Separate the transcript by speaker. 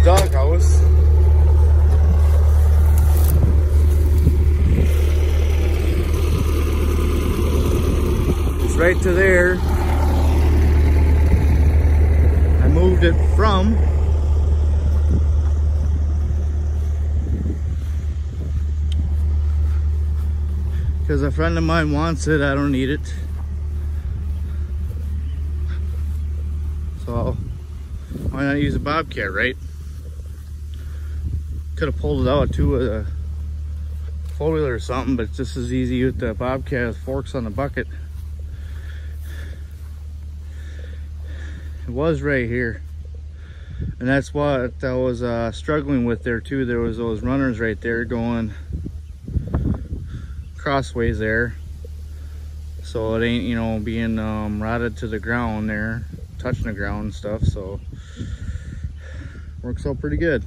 Speaker 1: doghouse. It's right to there. I moved it from because a friend of mine wants it. I don't need it. So why not use a Bobcat, right? Could have pulled it out too with a four-wheeler or something, but it's just as easy with the Bobcat with forks on the bucket. It was right here, and that's what I was struggling with there too. There was those runners right there going crossways there, so it ain't, you know, being rotted to the ground there, touching the ground and stuff. So works out pretty good.